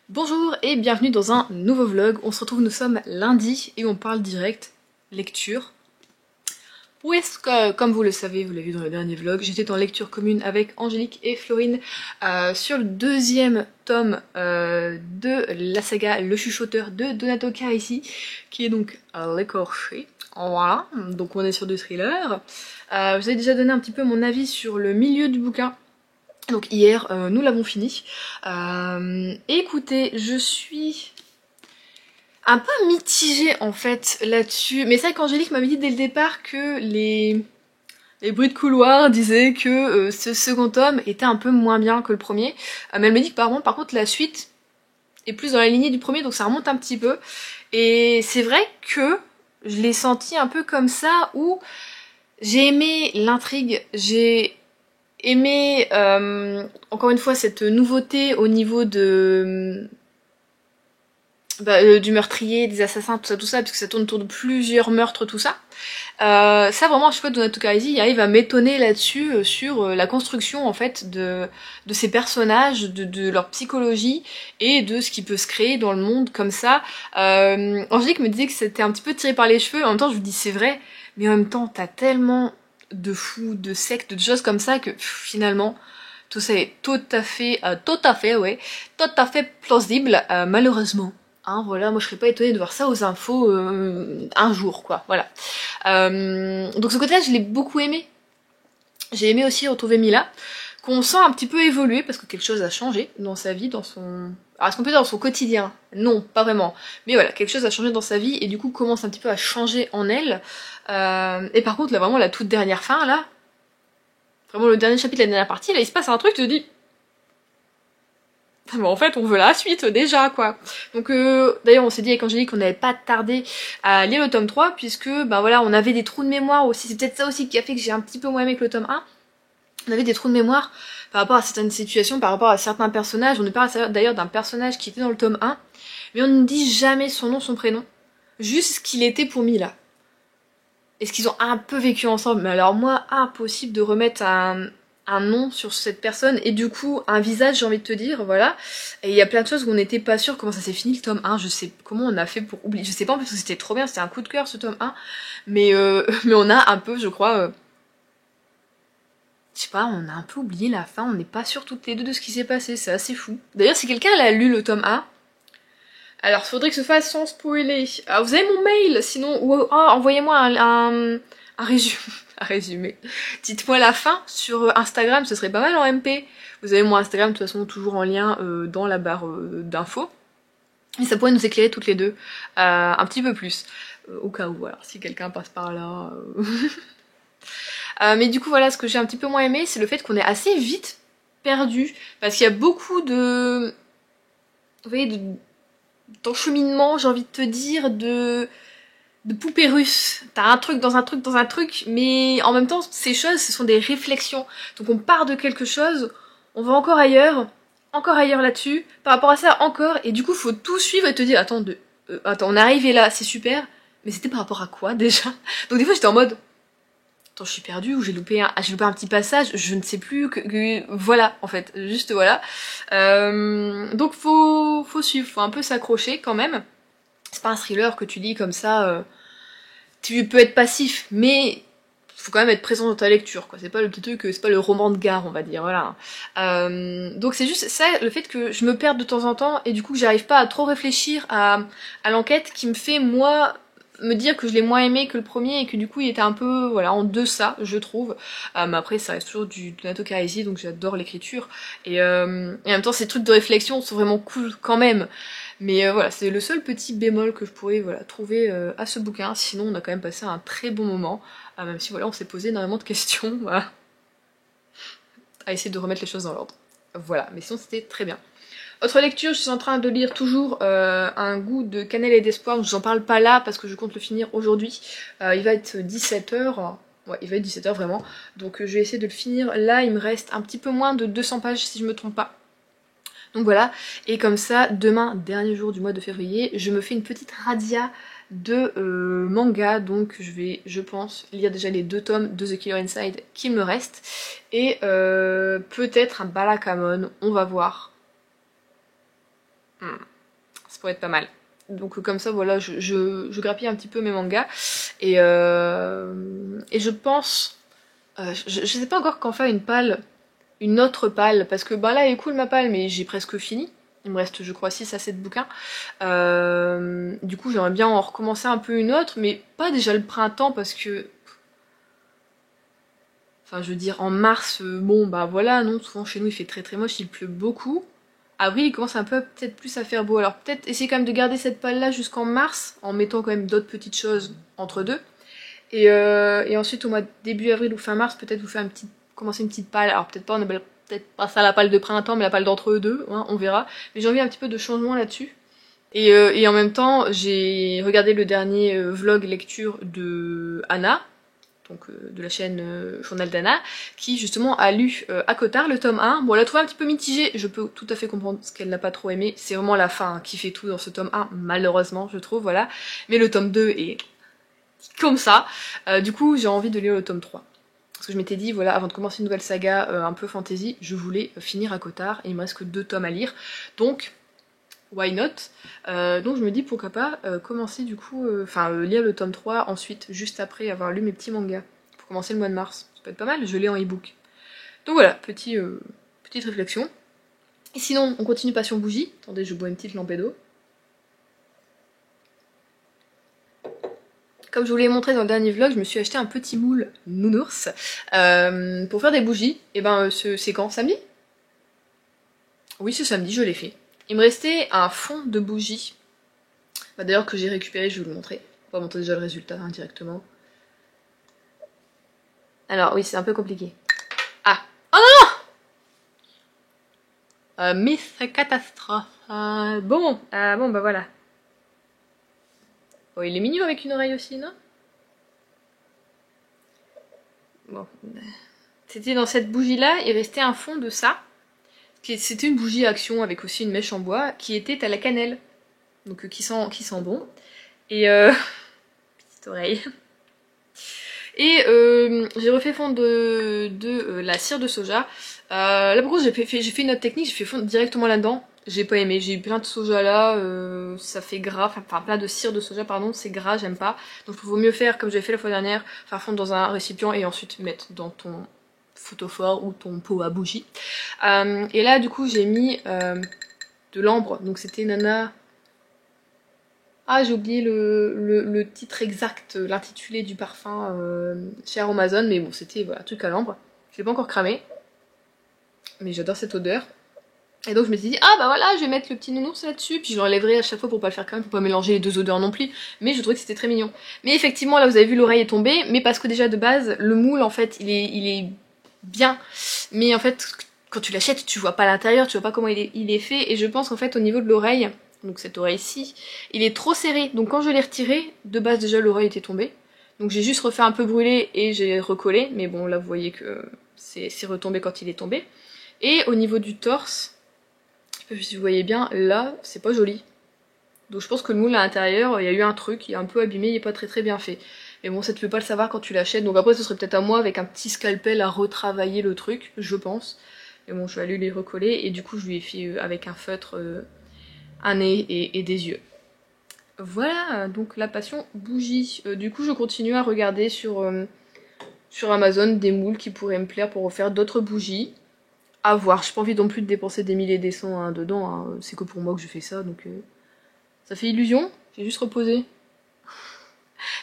Bonjour et bienvenue dans un nouveau vlog. On se retrouve, nous sommes lundi et on parle direct lecture. Comme vous le savez, vous l'avez vu dans le dernier vlog, j'étais en lecture commune avec Angélique et Florine sur le deuxième tome de la saga Le Chuchoteur de Donato Carisi, qui est donc L'écorché. Voilà, donc on est sur du thriller. Je vous ai déjà donné un petit peu mon avis sur le milieu du bouquin. Donc hier, nous l'avons fini. Écoutez, je suis un peu mitigée en fait là-dessus. Mais c'est vrai qu'Angélique m'avait dit dès le départ que les bruits de couloir disaient que ce second tome était un peu moins bien que le premier. Mais elle me dit que par contre la suite est plus dans la lignée du premier, donc ça remonte un petit peu. Et c'est vrai que je l'ai senti un peu comme ça, où j'ai aimé l'intrigue, j'ai aimé encore une fois cette nouveauté au niveau de du meurtrier, des assassins, tout ça, puisque ça tourne autour de plusieurs meurtres, tout ça. Ça vraiment, je sais pas, Donato Carisi, il arrive à m'étonner là-dessus, sur la construction en fait de ces personnages, de leur psychologie et de ce qui peut se créer dans le monde comme ça. Angélique me disait que c'était un petit peu tiré par les cheveux, en même temps je vous dis c'est vrai, mais en même temps t'as tellement de fous, de sectes, de choses comme ça que finalement tout ça est tout à fait plausible, malheureusement. Hein, voilà, moi je serais pas étonnée de voir ça aux infos un jour, quoi, voilà. Donc ce côté-là, je l'ai beaucoup aimé. J'ai aimé aussi retrouver Mila, qu'on sent un petit peu évoluer, parce que quelque chose a changé dans sa vie, dans son... Alors est-ce qu'on peut dire dans son quotidien? Non, pas vraiment. Mais voilà, quelque chose a changé dans sa vie, et du coup commence un petit peu à changer en elle. Et par contre, là, vraiment, la toute dernière fin, là, vraiment le dernier chapitre, la dernière partie, là, il se passe un truc, tu te dis... Mais en fait, on veut la suite déjà, quoi. Donc, d'ailleurs, on s'est dit avec Angélique qu'on n'avait pas tardé à lire le tome 3, puisque, ben voilà, on avait des trous de mémoire aussi. C'est peut-être ça aussi qui a fait que j'ai un petit peu moins aimé que le tome 1. On avait des trous de mémoire par rapport à certaines situations, par rapport à certains personnages. On nous parle d'ailleurs d'un personnage qui était dans le tome 1, mais on ne dit jamais son nom, son prénom. Juste ce qu'il était pour Mila. Est-ce qu'ils ont un peu vécu ensemble? Mais alors moi, impossible de remettre un nom sur cette personne, et du coup un visage, j'ai envie de te dire, voilà. Et il y a plein de choses où on n'était pas sûr comment ça s'est fini le tome 1, je sais comment on a fait pour oublier, je sais pas, en fait, parce que c'était trop bien, c'était un coup de cœur ce tome 1, mais mais on a un peu, je crois, je sais pas, on a un peu oublié la fin, on n'est pas sûr toutes les deux de ce qui s'est passé, c'est assez fou. D'ailleurs, si quelqu'un l'a lu le tome 1, alors faudrait que ce fasse sans spoiler. Alors, vous avez mon mail, sinon, ou envoyez-moi un résumé. Un résumé. Dites-moi la fin sur Instagram, ce serait pas mal en MP. Vous avez mon Instagram, de toute façon, toujours en lien dans la barre d'infos. Et ça pourrait nous éclairer toutes les deux un petit peu plus. Au cas où, voilà, si quelqu'un passe par là. Mais du coup, voilà, ce que j'ai un petit peu moins aimé, c'est le fait qu'on est assez vite perdu. Parce qu'il y a beaucoup de... Vous voyez, d'encheminement, j'ai envie de te dire, de poupée russe. T'as un truc dans un truc dans un truc, mais en même temps, ces choses, ce sont des réflexions. Donc on part de quelque chose, on va encore ailleurs là-dessus, par rapport à ça encore, et du coup, faut tout suivre et te dire, attends, on est arrivé là, c'est super, mais c'était par rapport à quoi déjà? Donc des fois, j'étais en mode, attends, je suis perdue, ou j'ai loupé un petit passage, je ne sais plus, voilà, en fait, juste voilà. Donc faut suivre, faut un peu s'accrocher quand même. C'est pas un thriller que tu lis comme ça, tu peux être passif, mais faut quand même être présent dans ta lecture, quoi. C'est pas le petit truc, c'est pas le roman de gare, on va dire, voilà. Donc c'est juste ça, le fait que je me perde de temps en temps, et du coup que j'arrive pas à trop réfléchir à l'enquête, qui me fait, moi, me dire que je l'ai moins aimé que le premier, et que du coup il était un peu, voilà, en deçà, je trouve. Mais après, ça reste toujours du Donato Carisi, donc j'adore l'écriture. Et en même temps, ces trucs de réflexion sont vraiment cool quand même. Mais voilà, c'est le seul petit bémol que je pourrais, voilà, trouver à ce bouquin. Sinon, on a quand même passé un très bon moment, même si voilà, on s'est posé énormément de questions, voilà, à essayer de remettre les choses dans l'ordre. Voilà, mais sinon c'était très bien. Autre lecture, je suis en train de lire toujours Un goût de cannelle et d'espoir. Je vous en parle pas là parce que je compte le finir aujourd'hui. Il va être 17h. Ouais, il va être 17h vraiment. Donc je vais essayer de le finir. Là, il me reste un petit peu moins de 200 pages si je me trompe pas. Donc voilà, et comme ça, demain, dernier jour du mois de février, je me fais une petite radia de manga, donc je vais, je pense, lire déjà les 2 tomes de The Killer Inside qui me restent, et peut-être un Balakamon, on va voir. Ça pourrait être pas mal. Donc comme ça, voilà, je grappille un petit peu mes mangas. Et je pense... je sais pas encore quand faire une palle, une autre palle, parce que bah là elle est cool ma palle, mais j'ai presque fini. Il me reste je crois 6 à 7 bouquins. Du coup j'aimerais bien en recommencer un peu une autre, mais pas déjà le printemps parce que... Enfin je veux dire en mars, bon bah voilà, non, souvent chez nous il fait très très moche, il pleut beaucoup. Avril il commence un peu peut-être plus à faire beau, alors peut-être essayer quand même de garder cette palle là jusqu'en mars, en mettant quand même d'autres petites choses entre deux. Et ensuite au mois de début avril ou fin mars, peut-être vous faire commencer une petite palle. Alors peut-être pas, on appelle peut-être pas ça la palle de printemps, mais la palle d'entre-deux, hein, on verra. Mais j'ai envie un petit peu de changement là-dessus. Et en même temps, j'ai regardé le dernier vlog lecture de Anna, donc de la chaîne Journal d'Anna, qui justement a lu à Cotard le tome 1. Bon, elle a trouvé un petit peu mitigé, je peux tout à fait comprendre ce qu'elle n'a pas trop aimé. C'est vraiment la fin qui fait tout dans ce tome 1, malheureusement, je trouve, voilà. Mais le tome 2 est comme ça. Du coup, j'ai envie de lire le tome 3. Parce que je m'étais dit, voilà, avant de commencer une nouvelle saga un peu fantasy, je voulais finir à Cotard, et il me reste que 2 tomes à lire. Donc, why not? Donc je me dis, pourquoi pas commencer du coup, lire le tome 3 ensuite, juste après avoir lu mes petits mangas. Pour commencer le mois de mars. Ça peut être pas mal, je l'ai en e-book. Donc voilà, petite réflexion. Et sinon, on continue Passion Bougie. Attendez, je bois une petite lampée d'eau. Comme je vous l'ai montré dans le dernier vlog, je me suis acheté un petit moule nounours pour faire des bougies. Et ben c'est quand? Samedi? Oui, ce samedi, je l'ai fait. Il me restait un fond de bougie. Bah, d'ailleurs que j'ai récupéré, je vais vous le montrer. On va montrer déjà le résultat directement. Alors oui, c'est un peu compliqué. Ah! Oh non non Miss Catastrophe. Bon, bah voilà. Oh, il est mignon avec une oreille aussi, non? Bon. C'était dans cette bougie-là, il restait un fond de ça. C'était une bougie action avec aussi une mèche en bois qui était à la cannelle. Donc qui sent bon. Et petite oreille. Et j'ai refait fondre de la cire de soja. Là par contre j'ai fait une autre technique, j'ai fait fondre directement là-dedans. J'ai pas aimé, j'ai eu plein de soja là, ça fait gras, enfin plein de cire de soja pardon, c'est gras, j'aime pas. Donc il vaut mieux faire comme j'avais fait la fois dernière, faire fondre dans un récipient et ensuite mettre dans ton photophore ou ton pot à bougie. Et là du coup j'ai mis de l'ambre, donc c'était Nana... Ah, j'ai oublié le titre exact, l'intitulé du parfum chez Amazon, mais bon, c'était voilà, un truc à l'ambre. Je l'ai pas encore cramé, mais j'adore cette odeur. Et donc je me suis dit, ah bah voilà, je vais mettre le petit nounours là-dessus, puis je l'enlèverai à chaque fois pour pas le faire cramer, pour pas mélanger les deux odeurs non plus, mais je trouvais que c'était très mignon. Mais effectivement, là vous avez vu, l'oreille est tombée, mais parce que déjà de base, le moule en fait, il est bien, mais en fait, quand tu l'achètes, tu vois pas l'intérieur, tu vois pas comment il est fait, et je pense qu'en fait, au niveau de l'oreille, donc cette oreille-ci, il est trop serré, donc quand je l'ai retiré, de base déjà l'oreille était tombée, donc j'ai juste refait un peu brûler et j'ai recollé, mais bon là vous voyez que c'est retombé quand il est tombé. Et au niveau du torse, je sais pas si vous voyez bien, là c'est pas joli. Donc je pense que le moule à l'intérieur, il y a eu un truc, il est un peu abîmé, il est pas très bien fait. Mais bon, ça tu peux pas le savoir quand tu l'achètes, donc après ce serait peut-être à moi avec un petit scalpel à retravailler le truc, je pense. Mais bon, je vais aller les recoller et du coup je lui ai fait avec un feutre un nez et des yeux. Voilà, donc la passion bougie. Du coup je continue à regarder sur Amazon des moules qui pourraient me plaire pour refaire d'autres bougies. À voir, j'ai pas envie non plus de dépenser des milliers et des cents hein, dedans, hein. C'est que pour moi que je fais ça, donc ça fait illusion, j'ai juste reposé.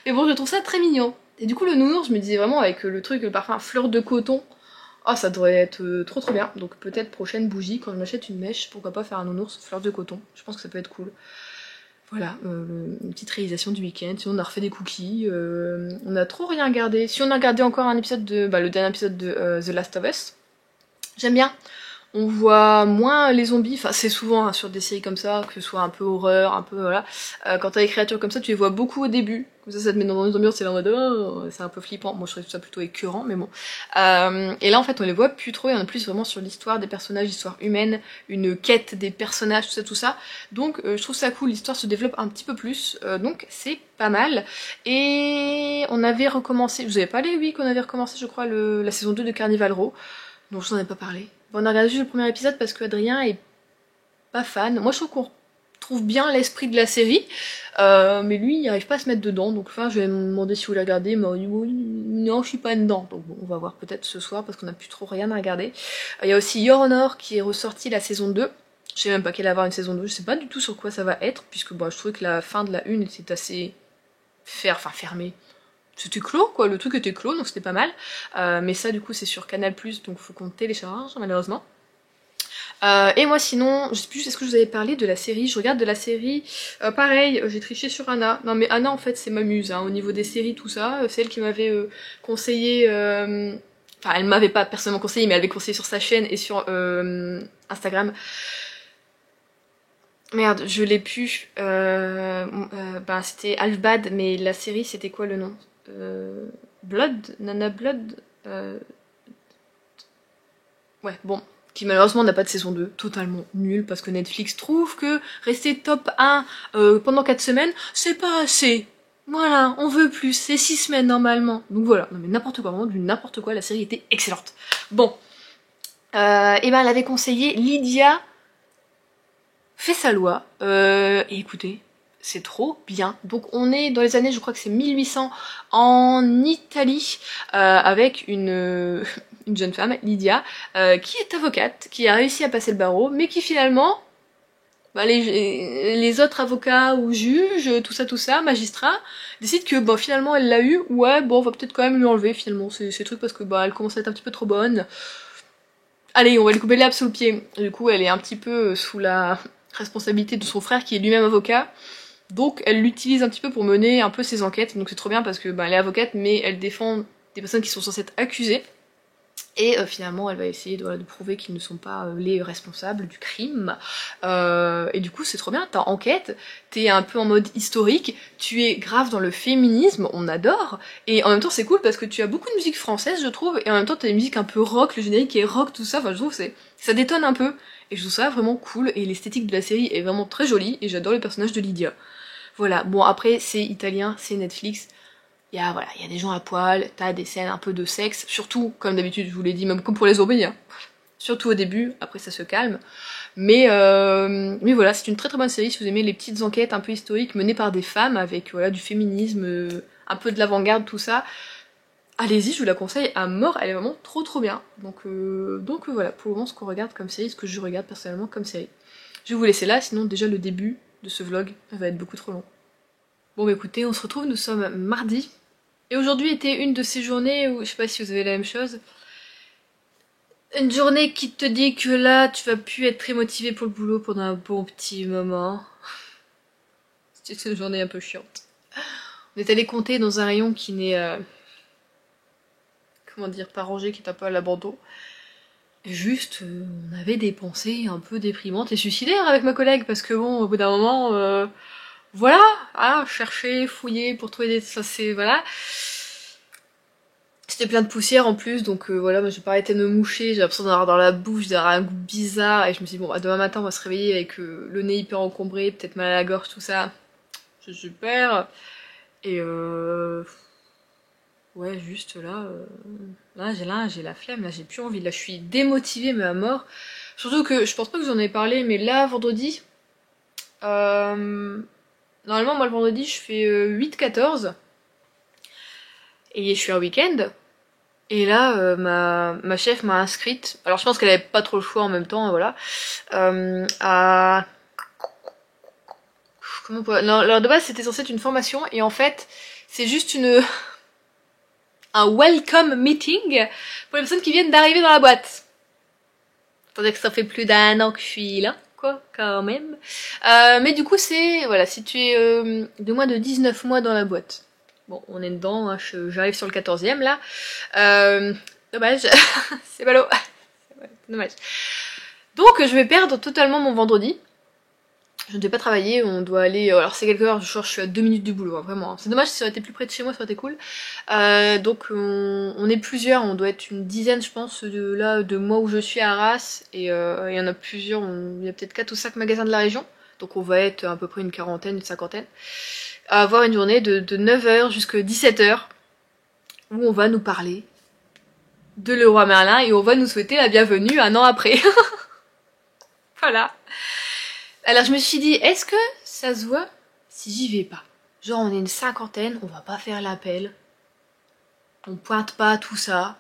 Mais bon, je trouve ça très mignon. Et du coup le nounours, je me disais vraiment avec le truc, le parfum fleur de coton, ah ça devrait être trop bien. Donc peut-être prochaine bougie, quand je m'achète une mèche, pourquoi pas faire un nounours fleur de coton. Je pense que ça peut être cool. Voilà, une petite réalisation du week-end. Sinon on a refait des cookies, on a trop rien regardé. Si on a regardé encore un épisode de, le dernier épisode de The Last of Us, j'aime bien. On voit moins les zombies, enfin c'est souvent hein, sur des séries comme ça, que ce soit un peu horreur, un peu voilà. Quand t'as des créatures comme ça, tu les vois beaucoup au début, comme ça te met dans une ambiance, c'est là en mode oh, c'est un peu flippant. Moi je trouve ça plutôt écœurant, mais bon. Et là en fait on les voit plus trop, et on est plus vraiment sur l'histoire des personnages, l'histoire humaine, une quête des personnages, tout ça. Donc je trouve ça cool, l'histoire se développe un petit peu plus, donc c'est pas mal. Et on avait recommencé, je vous avais parlé oui qu'on avait recommencé je crois la saison 2 de Carnival Row. Non, je vous en ai pas parlé. Bon, on a regardé juste le premier épisode parce que Adrien est pas fan. Moi, je trouve qu'on retrouve bien l'esprit de la série. Mais lui, il n'arrive pas à se mettre dedans. Donc enfin, je vais me demander si vous la regardez. Il m'a dit oui, non, je suis pas dedans. Donc bon, on va voir peut-être ce soir parce qu'on a plus trop rien à regarder. Il y a aussi Your Honor qui est ressorti la saison 2. Je sais même pas qu'elle va avoir une saison 2. Je sais pas du tout sur quoi ça va être. Puisque je trouvais que la fin de la 1 était assez fermée. C'était clos quoi, le truc était clos donc c'était pas mal. Mais ça du coup c'est sur Canal+, donc faut qu'on télécharge malheureusement. Et moi sinon, je sais plus, est-ce que je vous avais parlé de la série? Je regarde de la série, pareil, j'ai triché sur Anna. Non mais Anna en fait c'est ma muse, hein, au niveau des séries tout ça, c'est elle qui m'avait conseillé, enfin elle m'avait pas personnellement conseillé mais elle avait conseillé sur sa chaîne et sur Instagram. Merde, je l'ai pu, c'était Half-Bad mais la série c'était quoi le nom? Blood? Nana Blood? Ouais, bon, qui malheureusement n'a pas de saison 2, totalement nul, parce que Netflix trouve que rester top 1 pendant 4 semaines, c'est pas assez. Voilà, on veut plus, c'est 6 semaines normalement. Donc voilà, non mais n'importe quoi, vraiment du n'importe quoi, la série était excellente. Bon, et elle avait conseillé Lydia fait sa loi, et écoutez, c'est trop bien. Donc on est dans les années, je crois que c'est 1800, en Italie, avec une jeune femme, Lydia, qui est avocate, qui a réussi à passer le barreau, mais qui finalement, les autres avocats ou juges, tout ça, magistrats, décident que finalement elle l'a eu, ouais bon on va peut-être quand même lui enlever finalement ces trucs parce que elle commence à être un petit peu trop bonne. Allez, on va lui couper l'herbe sous le pied. Du coup elle est un petit peu sous la responsabilité de son frère qui est lui-même avocat. Donc elle l'utilise un petit peu pour mener un peu ses enquêtes, donc c'est trop bien parce que elle est avocate mais elle défend des personnes qui sont censées être accusées. Et finalement elle va essayer de prouver qu'ils ne sont pas les responsables du crime. Et du coup c'est trop bien, t'as enquête, t'es un peu en mode historique, tu es grave dans le féminisme, on adore, et en même temps c'est cool parce que tu as beaucoup de musique française je trouve, et en même temps t'as des musiques un peu rock, le générique est rock, tout ça, enfin je trouve que ça détonne un peu, et je trouve ça vraiment cool, et l'esthétique de la série est vraiment très jolie, et j'adore le personnage de Lydia. Voilà, bon après c'est italien, c'est Netflix, il y a des gens à poil, t'as des scènes un peu de sexe, surtout, comme d'habitude je vous l'ai dit, même comme pour les zombies, hein. Surtout au début, après ça se calme. Mais voilà, c'est une très très bonne série si vous aimez les petites enquêtes un peu historiques menées par des femmes avec du féminisme, un peu de l'avant-garde, tout ça. Allez-y, je vous la conseille à mort, elle est vraiment trop trop bien. Donc voilà, pour le moment ce qu'on regarde comme série, ce que je regarde personnellement comme série. Je vais vous laisser là, sinon déjà le début de ce vlog va être beaucoup trop long. Bon écoutez, on se retrouve, nous sommes mardi. Et aujourd'hui était une de ces journées où, je sais pas si vous avez la même chose, une journée qui te dit que là, tu vas plus être très motivé pour le boulot pendant un bon petit moment. C'était une journée un peu chiante. On est allé compter dans un rayon qui n'est, comment dire, pas rangé, qui est un peu à l'abandon. Juste, on avait des pensées un peu déprimantes et suicidaires avec ma collègue, parce que bon, au bout d'un moment, voilà, chercher, fouiller pour trouver des... Ça c'est... Voilà. C'était plein de poussière en plus, donc voilà, moi j'ai pas arrêté de me moucher, j'ai l'impression d'avoir dans la bouche, d'avoir un goût bizarre, et je me suis dit, bon, demain matin on va se réveiller avec le nez hyper encombré, peut-être mal à la gorge, tout ça. C'est super. Et ouais, juste là j'ai la flemme, là j'ai plus envie, là je suis démotivée mais à mort. Surtout que, je pense pas que j'en ai parlé, mais là, vendredi, normalement moi le vendredi je fais 8-14, et je suis un week-end. Et là, ma chef m'a inscrite, alors je pense qu'elle avait pas trop le choix en même temps, voilà, à... Comment on peut... Non, alors de base c'était censé être une formation, et en fait, c'est juste un welcome meeting pour les personnes qui viennent d'arriver dans la boîte. Attendez que ça fait plus d'1 an que je suis là, quoi, quand même. Mais du coup c'est, voilà, si tu es de moins de 19 mois dans la boîte. Bon, on est dedans, hein, j'arrive sur le 14e là. Dommage, c'est ballot. Dommage. Donc je vais perdre totalement mon vendredi. Je ne vais pas travailler, on doit aller... Alors c'est quelques heures, je suis à 2 minutes du boulot, hein, vraiment. C'est dommage, si ça aurait été plus près de chez moi, ça aurait été cool. Donc on est plusieurs, on doit être une dizaine je pense, de moi où je suis à Arras. Et il y en a plusieurs, il y a peut-être 4 ou 5 magasins de la région. Donc on va être à peu près une quarantaine, une cinquantaine. À avoir une journée de 9h jusqu'à 17h. Où on va nous parler de Leroy Merlin et on va nous souhaiter la bienvenue 1 an après. Voilà. Alors je me suis dit, est-ce que ça se voit si j'y vais pas? Genre on est une cinquantaine, on va pas faire l'appel, on pointe pas tout ça.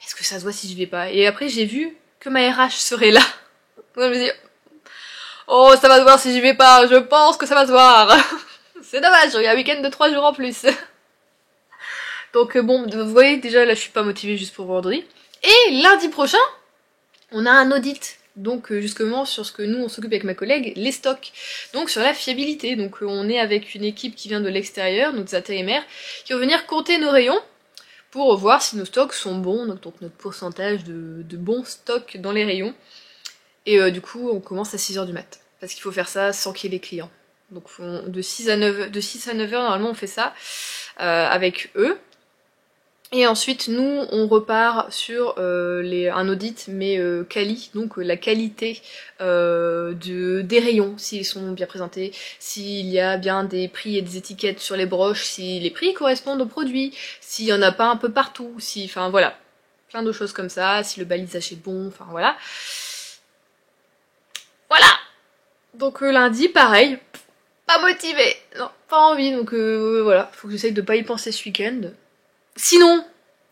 Est-ce que ça se voit si j'y vais pas? Et après j'ai vu que ma RH serait là. Donc je me dis, oh ça va se voir si j'y vais pas, je pense que ça va se voir. C'est dommage, il y a un week-end de 3 jours en plus. Donc bon, vous voyez déjà là je suis pas motivée juste pour vendredi. Et lundi prochain, on a un audit. Donc justement sur ce que nous on s'occupe avec ma collègue, les stocks. Donc sur la fiabilité. Donc on est avec une équipe qui vient de l'extérieur, donc des intérimaires, qui vont venir compter nos rayons pour voir si nos stocks sont bons, donc notre pourcentage de bons stocks dans les rayons. Et du coup on commence à 6h du mat. Parce qu'il faut faire ça sans qu'il y ait les clients. Donc de 6 à 9h normalement on fait ça avec eux. Et ensuite, nous, on repart sur un audit, mais quali, donc la qualité des rayons, s'ils sont bien présentés, s'il y a bien des prix et des étiquettes sur les broches, si les prix correspondent aux produits, s'il y en a pas un peu partout, si, enfin voilà, plein de choses comme ça, si le balisage est bon, enfin voilà. Voilà. Donc lundi, pareil, pas motivé, non, pas envie, donc voilà, faut que j'essaye de pas y penser ce week-end. Sinon,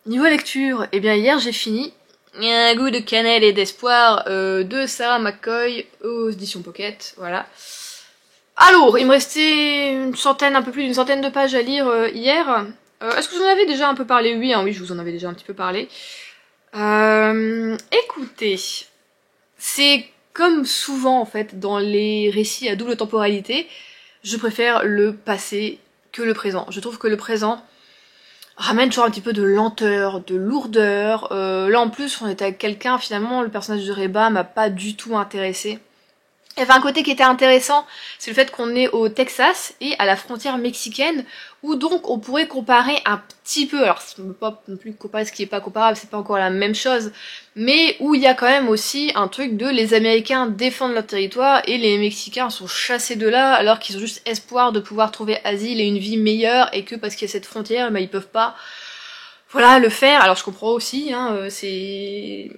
niveau lecture, eh bien hier j'ai fini Un goût de cannelle et d'espoir de Sarah McCoy aux éditions Pocket, voilà. Alors, il me restait un peu plus d'une centaine de pages à lire hier. Est-ce que je vous en avais déjà un peu parlé? Oui, hein, oui, je vous en avais déjà un petit peu parlé. Écoutez, c'est comme souvent en fait dans les récits à double temporalité, je préfère le passé que le présent. Je trouve que le présent ramène toujours un petit peu de lenteur, de lourdeur. Là en plus on était avec quelqu'un, finalement le personnage de Reba m'a pas du tout intéressé. Il y avait un côté qui était intéressant, c'est le fait qu'on est au Texas et à la frontière mexicaine, où donc on pourrait comparer un petit peu, alors on ne peut pas non plus comparer ce qui est pas comparable, c'est pas encore la même chose, mais où il y a quand même aussi un truc de les Américains défendent leur territoire et les Mexicains sont chassés de là alors qu'ils ont juste espoir de pouvoir trouver asile et une vie meilleure et que parce qu'il y a cette frontière, bah, ils peuvent pas voilà le faire. Alors je comprends aussi, hein, c'est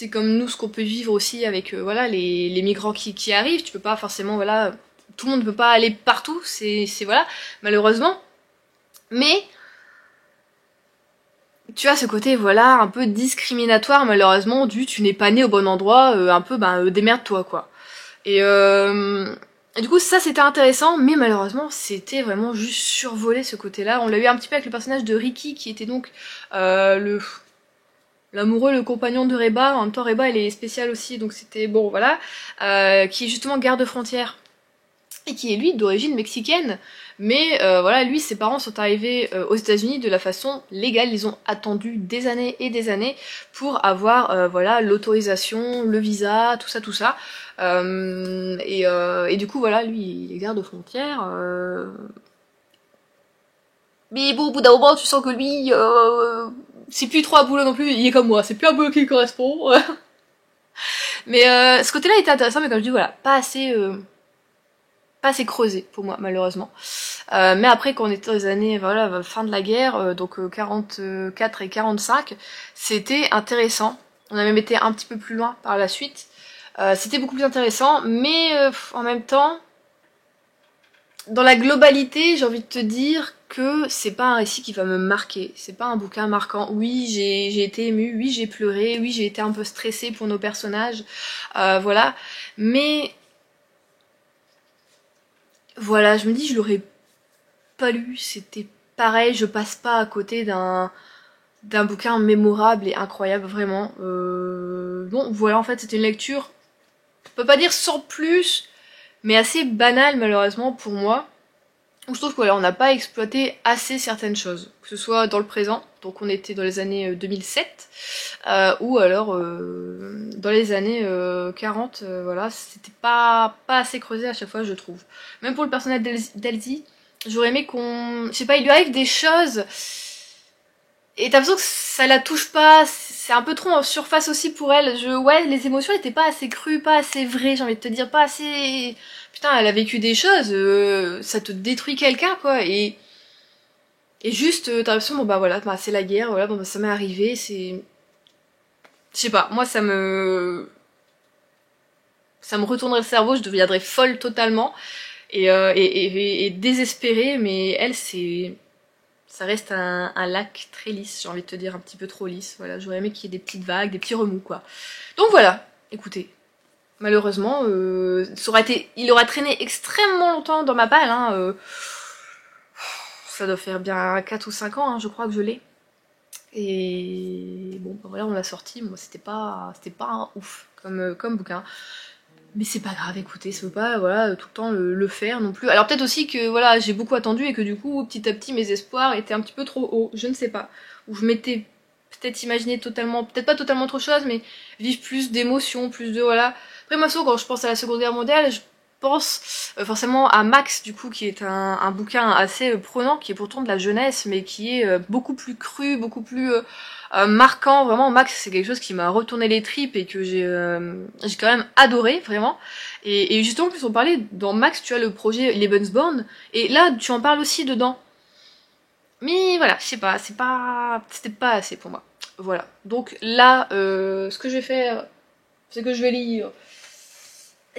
comme nous ce qu'on peut vivre aussi avec voilà les migrants qui arrivent. Tu peux pas forcément voilà tout le monde ne peut pas aller partout, c'est voilà malheureusement. Mais tu as ce côté voilà un peu discriminatoire malheureusement du tu n'es pas né au bon endroit, un peu ben démerde-toi quoi. Et du coup ça c'était intéressant, mais malheureusement c'était vraiment juste survolé ce côté-là. On l'a eu un petit peu avec le personnage de Ricky qui était donc l'amoureux, le compagnon de Reba. En même temps Reba elle est spéciale aussi, donc c'était bon voilà, qui est justement garde-frontière et qui est lui d'origine mexicaine, mais voilà, lui ses parents sont arrivés aux États-Unis de la façon légale, ils ont attendu des années et des années pour avoir voilà l'autorisation, le visa, tout ça, et du coup voilà, lui il est garde-frontière, mais bon au bout d'un moment tu sens que lui c'est plus trop un boulot non plus, il est comme moi, c'est plus un boulot qui lui correspond. Mais ce côté-là était intéressant, mais comme je dis voilà, pas assez creusé pour moi malheureusement. Mais après quand on était dans les années voilà fin de la guerre, donc 44 et 45, c'était intéressant. On a même été un petit peu plus loin par la suite. C'était beaucoup plus intéressant, mais en même temps, dans la globalité, j'ai envie de te dire que c'est pas un récit qui va me marquer. C'est pas un bouquin marquant. Oui, j'ai été émue, oui, j'ai pleuré, oui, j'ai été un peu stressée pour nos personnages, voilà. Mais voilà, je me dis, je l'aurais pas lu, c'était pareil, je passe pas à côté d'un bouquin mémorable et incroyable, vraiment. Bon, voilà, en fait, c'était une lecture, on peut pas dire sans plus, mais assez banale, malheureusement, pour moi. Où je trouve que voilà, on n'a pas exploité assez certaines choses, que ce soit dans le présent, donc on était dans les années 2007, ou alors dans les années 40, voilà, c'était pas assez creusé à chaque fois, je trouve. Même pour le personnage d'Elsie, j'aurais aimé qu'on... Je sais pas, il lui arrive des choses, et t'as l'impression que ça la touche pas, c'est un peu trop en surface aussi pour elle. Ouais, les émotions étaient pas assez crues, pas assez vraies, j'ai envie de te dire, pas assez... Putain, elle a vécu des choses, ça te détruit quelqu'un, quoi, et juste, t'as l'impression, bon bah voilà, bah, c'est la guerre, voilà, bon bah ça m'est arrivé, c'est... Je sais pas, moi ça me... ça me retournerait le cerveau, je deviendrais folle totalement et désespérée, mais elle ça reste un lac très lisse, j'ai envie de te dire, un petit peu trop lisse, voilà, j'aurais aimé qu'il y ait des petites vagues, des petits remous quoi. Donc voilà, écoutez, malheureusement, il aura traîné extrêmement longtemps dans ma palle, hein, ça doit faire bien 4 ou 5 ans, hein, je crois que je l'ai. Et bon, bah voilà, on l'a sorti, moi c'était pas ouf comme bouquin. Mais c'est pas grave, écoutez, ça veut pas voilà, tout le temps le faire non plus. Alors peut-être aussi que voilà, j'ai beaucoup attendu et que du coup, petit à petit, mes espoirs étaient un petit peu trop hauts, je ne sais pas. Ou je m'étais peut-être imaginé totalement, peut-être pas totalement autre chose, mais vivre plus d'émotions, plus de voilà. Après moi, quand je pense à la Seconde Guerre mondiale, je pense forcément à Max, du coup, qui est un bouquin assez prenant, qui est pourtant de la jeunesse, mais qui est beaucoup plus cru, beaucoup plus marquant. Vraiment, Max, c'est quelque chose qui m'a retourné les tripes et que j'ai quand même adoré, vraiment. Et justement, plus on parlait, dans Max, tu as le projet Lebensborn, et là, tu en parles aussi dedans. Mais voilà, je sais pas, c'était pas assez pour moi. Voilà. Donc là, ce que je vais faire, c'est que je vais lire.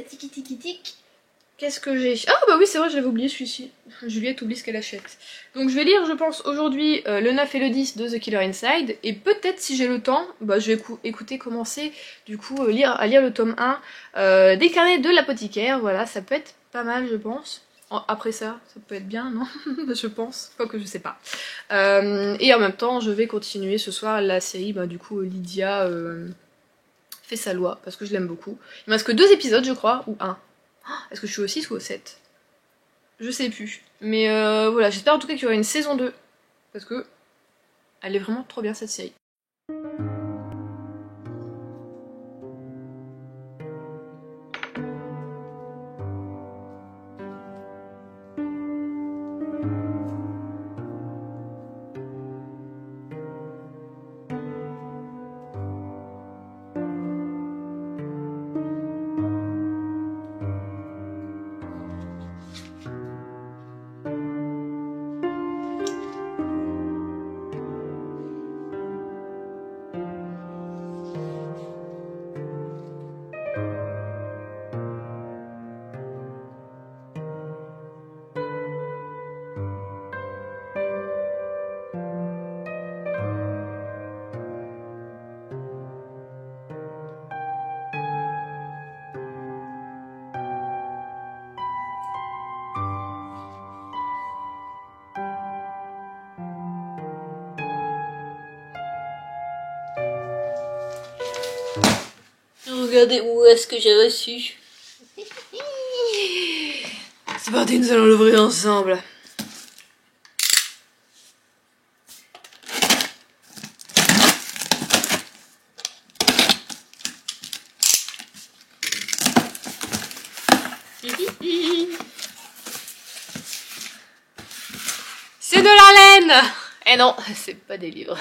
Tiki tiki tic. Qu'est-ce que j'ai? Ah bah oui, c'est vrai, j'avais oublié celui-ci. Juliette oublie ce qu'elle achète. Donc je vais lire, je pense, aujourd'hui le 9 et le 10 de The Killer Inside. Et peut-être, si j'ai le temps, bah, je vais écouter, commencer, du coup, à lire le tome 1 des carnets de l'apothicaire. Voilà, ça peut être pas mal, je pense. Après ça peut être bien, non? Je pense, quoique je sais pas. Et en même temps, je vais continuer ce soir la série, bah, du coup, Lydia fait sa loi, parce que je l'aime beaucoup. Il me reste que 2 épisodes, je crois, ou un. Est-ce que je suis au 6 ou au 7? Je sais plus. Mais voilà, j'espère en tout cas qu'il y aura une saison 2. Parce que elle est vraiment trop bien cette série. Regardez où est-ce que j'ai reçu. C'est parti, nous allons l'ouvrir ensemble. C'est de la laine! Eh non, c'est pas des livres.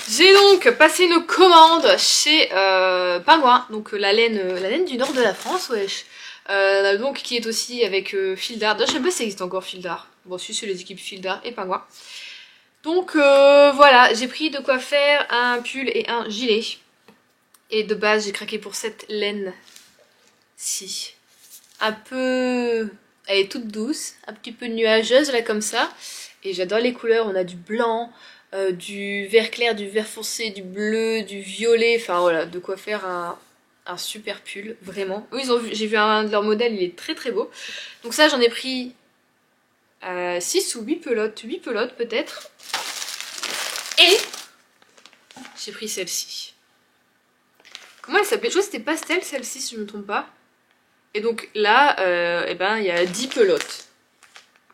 J'ai donc passé une commande chez Pingouin, donc la laine du nord de la France, wesh. Donc qui est aussi avec Fildar. Je sais pas si ça existe encore Fildar. Bon, si c'est les équipes Fildar et Pingouin. Donc voilà, j'ai pris de quoi faire un pull et un gilet. Et de base, j'ai craqué pour cette laine-ci. Un peu... Elle est toute douce, un petit peu nuageuse là comme ça. Et j'adore les couleurs, on a du blanc, du vert clair, du vert foncé, du bleu, du violet. Enfin voilà, de quoi faire un super pull, vraiment. Eux, j'ai vu un de leurs modèles, il est très très beau. Donc ça, j'en ai pris 6 ou 8 pelotes. 8 pelotes peut-être. Et j'ai pris celle-ci. Comment elle s'appelait? Je crois que c'était pastel celle-ci si je ne me trompe pas. Et donc là, eh ben, il y a 10 pelotes.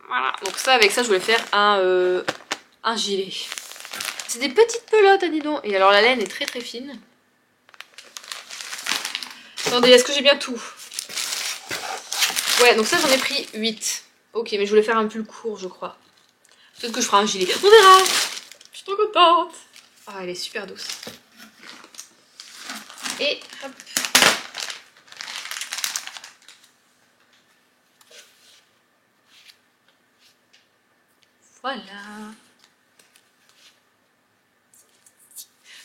Voilà, donc ça, avec ça, je voulais faire un gilet. C'est des petites pelotes, dis donc. Et alors la laine est très très fine. Attendez, est-ce que j'ai bien tout? Ouais, donc ça, j'en ai pris 8. Ok, mais je voulais faire un pull court, je crois. Peut-être que je ferai un gilet. On verra. Je suis trop contente. Ah, elle est super douce. Et hop. Voilà.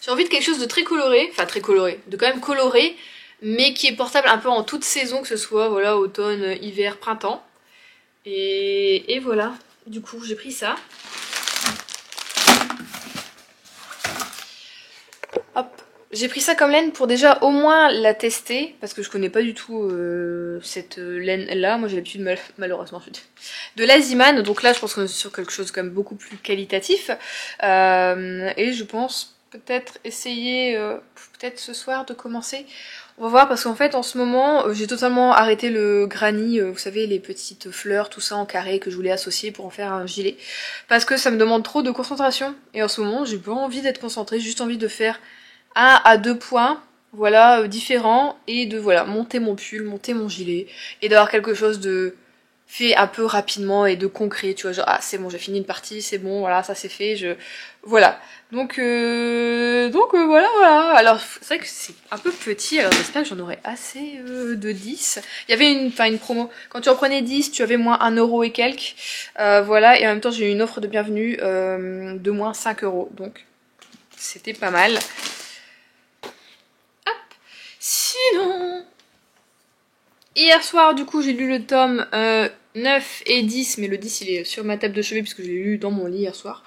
J'ai envie de quelque chose de très coloré, enfin très coloré, de quand même coloré, mais qui est portable un peu en toute saison, que ce soit voilà, automne, hiver, printemps. Et voilà, du coup j'ai pris ça. Hop. J'ai pris ça comme laine pour déjà au moins la tester, parce que je connais pas du tout cette laine là. Moi j'ai l'habitude malheureusement de l'Aziman, donc là je pense qu'on est sur quelque chose quand même beaucoup plus qualitatif. Et je pense peut-être essayer, peut-être ce soir de commencer. On va voir, parce qu'en fait en ce moment j'ai totalement arrêté le granny, vous savez les petites fleurs, tout ça en carré que je voulais associer pour en faire un gilet. Parce que ça me demande trop de concentration, et en ce moment j'ai pas envie d'être concentrée, j'ai juste envie de faire 1 à 2 points, voilà, différents, et de voilà, monter mon pull, monter mon gilet, et d'avoir quelque chose de fait un peu rapidement et de concret, tu vois, genre ah c'est bon, j'ai fini une partie, c'est bon, voilà, ça c'est fait, voilà. Donc voilà, voilà. Alors c'est vrai que c'est un peu petit, alors j'espère que j'en aurai assez de 10. Il y avait une promo, quand tu en prenais 10, tu avais moins 1 € et quelques, voilà, et en même temps j'ai eu une offre de bienvenue de moins 5 €, donc c'était pas mal. Sinon, hier soir, du coup, j'ai lu le tome 9 et 10, mais le 10, il est sur ma table de chevet, puisque je l'ai lu dans mon lit hier soir.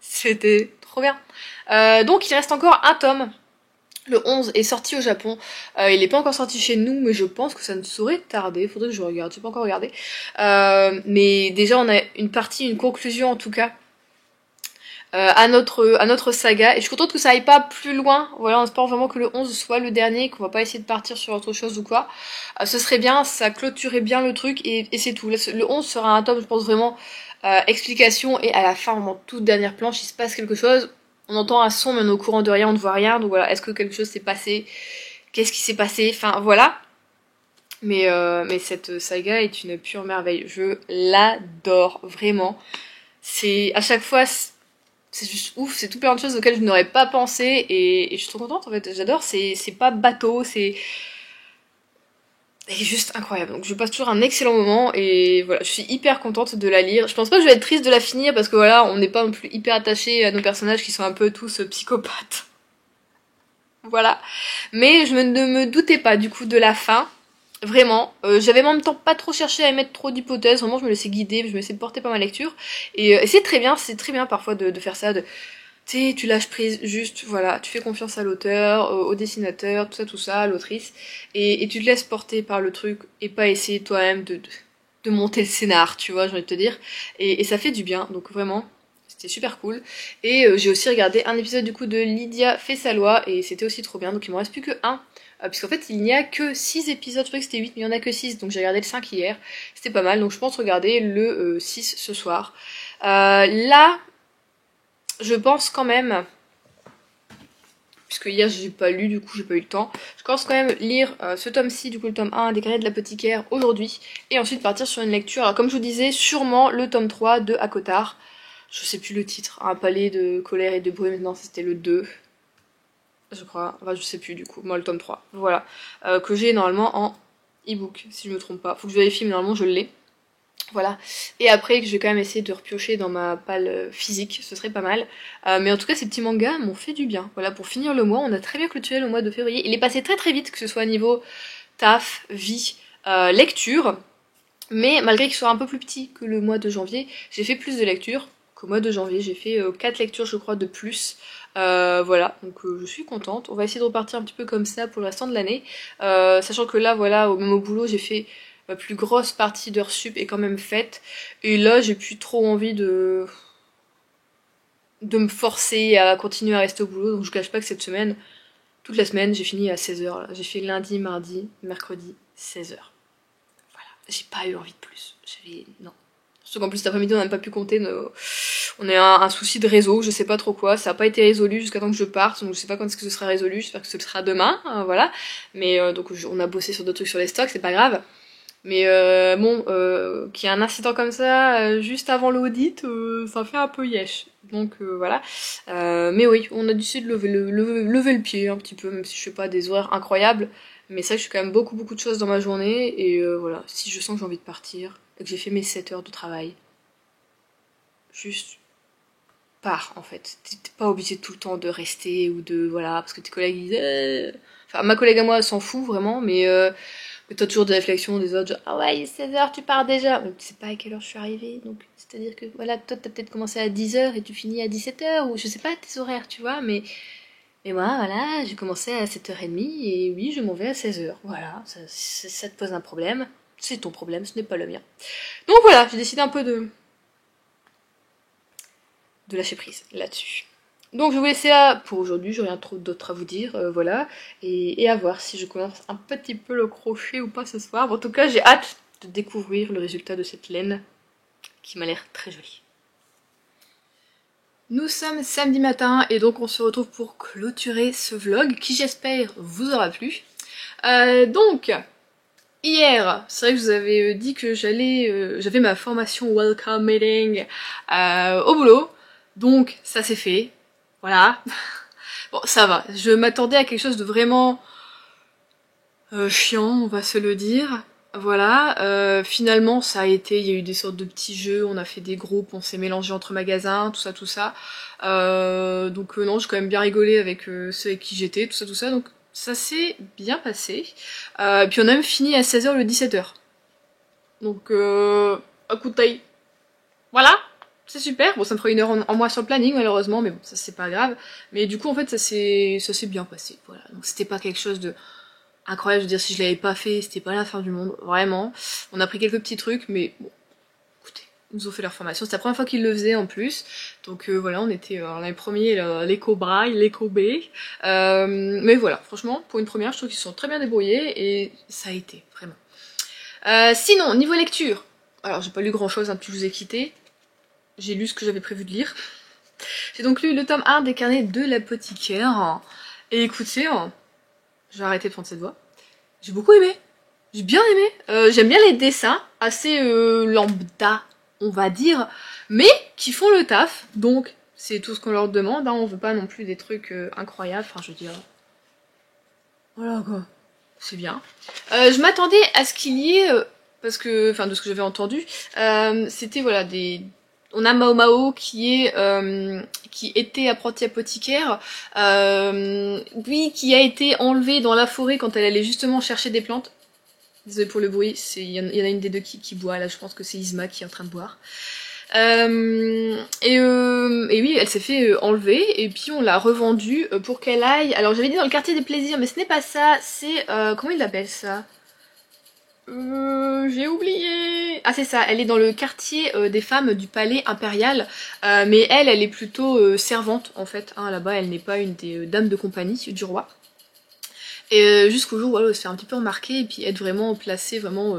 C'était trop bien. Donc, il reste encore un tome. Le 11 est sorti au Japon. Il n'est pas encore sorti chez nous, mais je pense que ça ne saurait tarder. Faudrait que je regarde, j'ai pas encore regardé. Mais déjà, on a une partie, une conclusion en tout cas. À notre saga, et je suis contente que ça aille pas plus loin. Voilà, on espère vraiment que le 11 soit le dernier, qu'on va pas essayer de partir sur autre chose ou quoi. Ce serait bien, ça clôturait bien le truc, et c'est tout. Le 11 sera un tome, je pense vraiment, explication, et à la fin, vraiment toute dernière planche, il se passe quelque chose. On entend un son, mais on est au courant de rien, on ne voit rien, donc voilà, est-ce que quelque chose s'est passé? Qu'est-ce qui s'est passé? Enfin voilà. Mais cette saga est une pure merveille. Je l'adore, vraiment. C'est à chaque fois, c'est juste ouf, c'est tout plein de choses auxquelles je n'aurais pas pensé, et je suis trop contente en fait, j'adore, c'est pas bateau, c'est juste incroyable. Donc je passe toujours un excellent moment, et voilà, je suis hyper contente de la lire. Je pense pas que je vais être triste de la finir, parce que voilà, on n'est pas non plus hyper attaché à nos personnages qui sont un peu tous psychopathes. Voilà. Mais je ne me doutais pas du coup de la fin. Vraiment, j'avais en même temps pas trop cherché à émettre trop d'hypothèses, vraiment je me laissais guider, je me laissais porter par ma lecture, et c'est très bien parfois de faire ça, tu sais, tu lâches prise, juste, voilà, tu fais confiance à l'auteur, au dessinateur, tout ça, à l'autrice, et tu te laisses porter par le truc, et pas essayer toi-même de monter le scénar, tu vois, j'ai envie de te dire, et ça fait du bien, donc vraiment, c'était super cool. Et j'ai aussi regardé un épisode du coup de Lydia fait sa loi, et c'était aussi trop bien, donc il m'en reste plus que un. Puisqu'en fait il n'y a que 6 épisodes, je croyais que c'était 8 mais il n'y en a que 6, donc j'ai regardé le 5 hier, c'était pas mal, donc je pense regarder le 6 ce soir. Là, je pense quand même, puisque hier j'ai pas lu, du coup j'ai pas eu le temps, je pense quand même lire ce tome-ci, du coup le tome 1 des Guerriers de l'Apothicaire aujourd'hui, et ensuite partir sur une lecture, alors comme je vous disais, sûrement le tome 3 de Akotar, je sais plus le titre, un palais de colère et de brume, non c'était le 2, je crois, enfin je sais plus du coup, moi le tome 3, voilà, que j'ai normalement en e-book, si je me trompe pas, faut que je vérifie mais normalement je l'ai. Voilà, et après que je vais quand même essayer de repiocher dans ma palle physique, ce serait pas mal. Mais en tout cas ces petits mangas m'ont fait du bien. Voilà, pour finir le mois, on a très bien clôturé le mois de février. Il est passé très très vite, que ce soit au niveau taf, vie, lecture. Mais malgré qu'il soit un peu plus petit que le mois de janvier, j'ai fait plus de lectures qu'au mois de janvier. J'ai fait 4 lectures je crois de plus. Voilà, donc je suis contente. On va essayer de repartir un petit peu comme ça pour le restant de l'année. Sachant que là, voilà, même au boulot, j'ai fait ma plus grosse partie d'heures sup est quand même faite. Et là, j'ai plus trop envie de me forcer à continuer à rester au boulot. Donc je cache pas que cette semaine, toute la semaine, j'ai fini à 16 h. J'ai fait lundi, mardi, mercredi, 16 h. Voilà, j'ai pas eu envie de plus. Non. Surtout qu'en plus cet après-midi on n'a pas pu compter on a un souci de réseau, je sais pas trop quoi, ça a pas été résolu jusqu'à temps que je parte, donc je sais pas quand est-ce que ce sera résolu, j'espère que ce sera demain, voilà. Mais donc on a bossé sur d'autres trucs sur les stocks, c'est pas grave. Mais bon, qu'il y ait un incident comme ça juste avant l'audit, ça fait un peu yesh. Donc voilà. Mais oui, on a décidé de lever le pied un petit peu, même si je fais pas des horaires incroyables. Mais c'est vrai que je fais quand même beaucoup de choses dans ma journée. Et voilà, si je sens que j'ai envie de partir, et que j'ai fait mes 7 heures de travail, juste pars en fait. T'es pas obligé tout le temps de rester ou de voilà parce que tes collègues disent enfin ma collègue à moi elle s'en fout vraiment mais t'as toujours des réflexions des autres genre ah ouais il est 16h tu pars déjà. Mais tu sais pas à quelle heure je suis arrivée donc c'est à dire que voilà toi t'as peut-être commencé à 10h et tu finis à 17h ou je sais pas tes horaires tu vois mais moi voilà j'ai commencé à 7h30 et oui je m'en vais à 16h voilà ça te pose un problème c'est ton problème ce n'est pas le mien. Donc voilà j'ai décidé un peu de lâcher prise là-dessus. Donc je vais vous laisser là pour aujourd'hui, j'ai rien trop d'autre à vous dire, voilà, et à voir si je commence un petit peu le crochet ou pas ce soir. Bon, en tout cas j'ai hâte de découvrir le résultat de cette laine qui m'a l'air très jolie. Nous sommes samedi matin et donc on se retrouve pour clôturer ce vlog qui j'espère vous aura plu. Donc hier, c'est vrai que je vous avais dit que j'avais ma formation Welcome Meeting au boulot. Donc ça c'est fait, voilà. Bon ça va, je m'attendais à quelque chose de vraiment chiant, on va se le dire. Voilà, finalement ça a été, il y a eu des sortes de petits jeux, on a fait des groupes, on s'est mélangé entre magasins, tout ça, tout ça. Donc non, j'ai quand même bien rigolé avec ceux avec qui j'étais, tout ça, donc ça s'est bien passé. Et puis on a même fini à 16h le 17h. Donc un coup de taille. Voilà, c'est super. Bon, ça me ferait 1 heure en moins sur le planning malheureusement, mais bon, ça c'est pas grave. Mais du coup, en fait, ça s'est bien passé. Voilà, donc c'était pas quelque chose de incroyable. Je veux dire, si je l'avais pas fait, c'était pas la fin du monde, vraiment. On a pris quelques petits trucs, mais bon, écoutez, ils nous ont fait leur formation. C'était la première fois qu'ils le faisaient en plus. Donc voilà, on avait promis l'éco braille, l'éco B. Mais voilà, franchement, pour une première, je trouve qu'ils se sont très bien débrouillés et ça a été, vraiment. Sinon, niveau lecture, alors j'ai pas lu grand chose, hein, depuis que je vous ai quitté. J'ai lu ce que j'avais prévu de lire. J'ai donc lu le tome 1 des carnets de l'apothicaire. Et écoutez, je vais arrêter de prendre cette voix. J'ai beaucoup aimé. J'ai bien aimé. J'aime bien les dessins, assez lambda, on va dire, mais qui font le taf. Donc, c'est tout ce qu'on leur demande. Hein. On veut pas non plus des trucs incroyables. Enfin, je veux dire... Voilà quoi. C'est bien. Je m'attendais à ce qu'il y ait... parce que, enfin, de ce que j'avais entendu, c'était, voilà, on a Mao Mao qui était apprenti apothicaire, lui qui a été enlevé dans la forêt quand elle allait justement chercher des plantes. Désolée pour le bruit, il y en a une des deux qui boit, là je pense que c'est Isma qui est en train de boire. Et oui, elle s'est fait enlever et puis on l'a revendue pour qu'elle aille... Alors j'avais dit dans le quartier des plaisirs, mais ce n'est pas ça, c'est... comment il l'appelle ça ? J'ai oublié. Ah c'est ça, elle est dans le quartier des femmes du palais impérial, mais elle est plutôt servante en fait, hein, là-bas elle n'est pas une des dames de compagnie du roi. Et jusqu'au jour où elle se fait un petit peu remarquer et puis être vraiment placée vraiment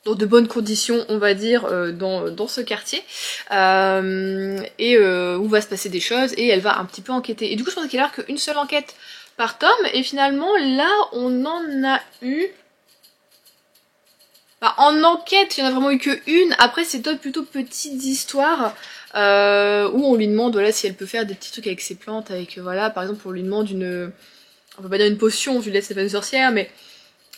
dans de bonnes conditions on va dire dans ce quartier, et où va se passer des choses et elle va un petit peu enquêter. Et du coup je pensais qu'il y avait qu'une seule enquête par tome et finalement là on en a eu... Bah, en enquête, il n'y en a vraiment eu qu'une. Après, c'est d'autres plutôt petites histoires où on lui demande voilà, si elle peut faire des petits trucs avec ses plantes. Avec voilà, par exemple, on lui demande une... On peut pas dire une potion, vu que c'est pas une sorcière, mais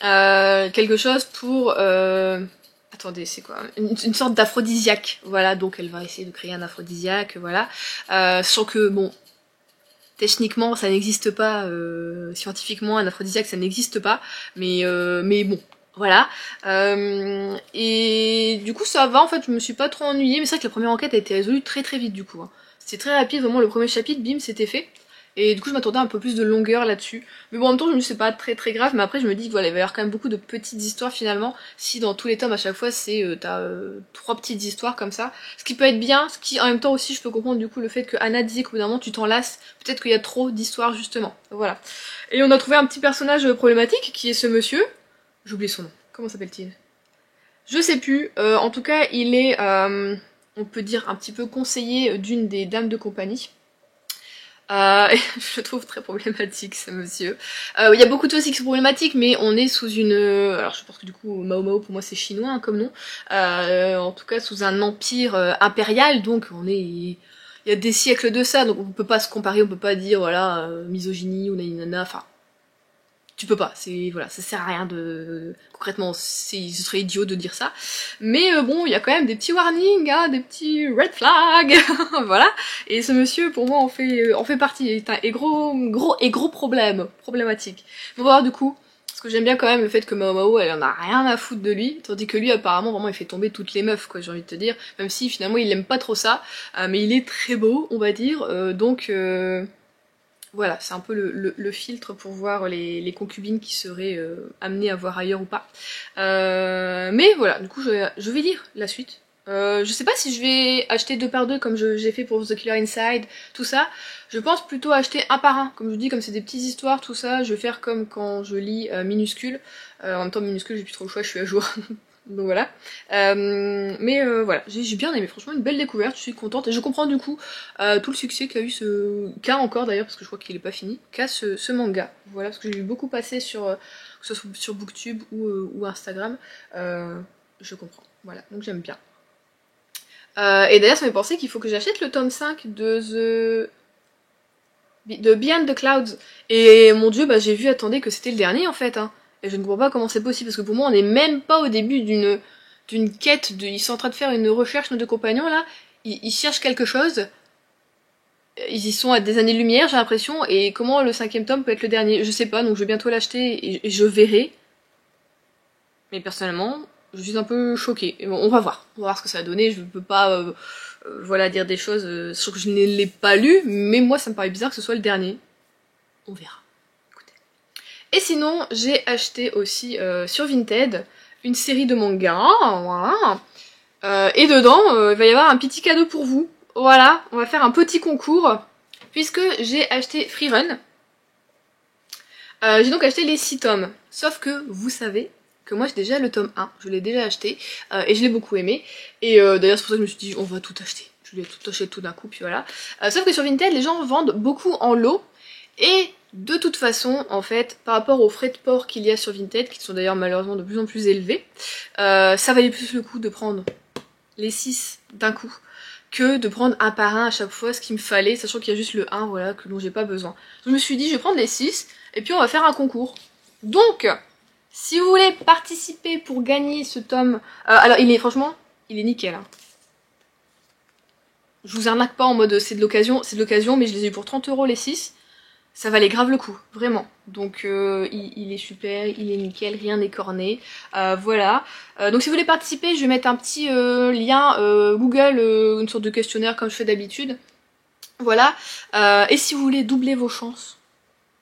quelque chose pour... Attendez, c'est quoi une sorte d'aphrodisiaque. Voilà, donc elle va essayer de créer un aphrodisiaque, voilà. Sans que, bon... Techniquement, ça n'existe pas, scientifiquement, un aphrodisiaque, ça n'existe pas, mais bon, voilà. Et du coup, ça va, en fait, je me suis pas trop ennuyée, mais c'est vrai que la première enquête a été résolue très très vite, du coup. Hein. C'était très rapide, vraiment, le premier chapitre, bim, c'était fait. Et du coup, je m'attendais à un peu plus de longueur là-dessus. Mais bon, en même temps, je me dis c'est pas très très grave, mais après, je me dis que voilà, il va y avoir quand même beaucoup de petites histoires finalement. Si dans tous les tomes, à chaque fois, c'est t'as 3 petites histoires comme ça. Ce qui peut être bien, ce qui en même temps aussi, je peux comprendre du coup le fait que Anna disait qu'au bout d'un moment, tu t'en lasses. Peut-être qu'il y a trop d'histoires justement. Voilà. Et on a trouvé un petit personnage problématique qui est ce monsieur. J'ai oublié son nom. Comment s'appelle-t-il? Je sais plus. En tout cas, il est, on peut dire, un petit peu conseiller d'une des dames de compagnie. Je le trouve très problématique ce monsieur. Il y a beaucoup de choses qui sont problématiques, mais on est sous une... alors je pense que du coup Mao Mao pour moi c'est chinois hein, comme nom. En tout cas sous un empire impérial, donc on est... Il y a des siècles de ça, donc on peut pas se comparer, on peut pas dire voilà misogynie ou nanana, enfin... tu peux pas, c'est voilà, ça sert à rien de concrètement, ce serait idiot de dire ça. Mais bon, il y a quand même des petits warnings, hein, des petits red flags, voilà. Et ce monsieur, pour moi, en fait partie. C'est un gros problématique. On va voir du coup. Parce que j'aime bien quand même le fait que Mao Mao, elle en a rien à foutre de lui, tandis que lui, apparemment, vraiment, il fait tomber toutes les meufs, quoi, j'ai envie de te dire. Même si finalement, il aime pas trop ça, mais il est très beau, on va dire. Donc voilà, c'est un peu le filtre pour voir les concubines qui seraient amenées à voir ailleurs ou pas. Mais voilà, du coup je vais lire la suite. Je sais pas si je vais acheter 2 par 2 comme j'ai fait pour The Killer Inside, tout ça. Je pense plutôt acheter un par un. Comme je vous dis, comme c'est des petites histoires, tout ça, je vais faire comme quand je lis Minuscule. En même temps, Minuscule, j'ai plus trop le choix, je suis à jour. Donc voilà. Mais voilà, j'ai bien aimé, franchement une belle découverte, je suis contente et je comprends du coup tout le succès qu'a encore d'ailleurs, parce que je crois qu'il est pas fini, qu'a ce manga. Voilà, parce que j'ai vu beaucoup passer sur, que ce soit sur Booktube ou Instagram, je comprends. Voilà, donc j'aime bien. Et d'ailleurs ça m'a pensé qu'il faut que j'achète le tome 5 de Beyond the Clouds. Et mon dieu, bah j'ai vu, attendez, que c'était le dernier en fait, hein. Et je ne comprends pas comment c'est possible, parce que pour moi on n'est même pas au début d'une quête, ils sont en train de faire une recherche, nos 2 compagnons là, ils cherchent quelque chose, ils y sont à des années-lumière j'ai l'impression, et comment le 5e tome peut être le dernier, je sais pas, donc je vais bientôt l'acheter et je verrai. Mais personnellement, je suis un peu choquée. Et bon, on va voir ce que ça va donner, je peux pas voilà, dire des choses, sachant que je ne l'ai pas lu, mais moi ça me paraît bizarre que ce soit le dernier. On verra. Et sinon, j'ai acheté aussi sur Vinted une série de mangas, voilà. Et dedans, il va y avoir un petit cadeau pour vous. Voilà, on va faire un petit concours, puisque j'ai acheté Freerun. J'ai donc acheté les 6 tomes, sauf que vous savez que moi j'ai déjà le tome 1, je l'ai déjà acheté, et je l'ai beaucoup aimé. Et d'ailleurs c'est pour ça que je me suis dit, on va tout acheter. Je l'ai tout acheté tout d'un coup, puis voilà. Sauf que sur Vinted, les gens vendent beaucoup en lot, et de toute façon, en fait, par rapport aux frais de port qu'il y a sur Vinted, qui sont d'ailleurs malheureusement de plus en plus élevés, ça valait plus le coup de prendre les 6 d'un coup que de prendre un par un à chaque fois ce qu'il me fallait, sachant qu'il y a juste le 1 voilà, dont j'ai pas besoin. Donc je me suis dit, je vais prendre les 6 et puis on va faire un concours. Donc, si vous voulez participer pour gagner ce tome... alors franchement, il est nickel. Hein. Je vous arnaque pas en mode c'est de l'occasion, mais je les ai eu pour 30 € les 6. Ça valait grave le coup, vraiment. Donc il est super, il est nickel, rien n'est corné. Voilà. Donc si vous voulez participer, je vais mettre un petit lien Google, une sorte de questionnaire comme je fais d'habitude. Voilà. Et si vous voulez doubler vos chances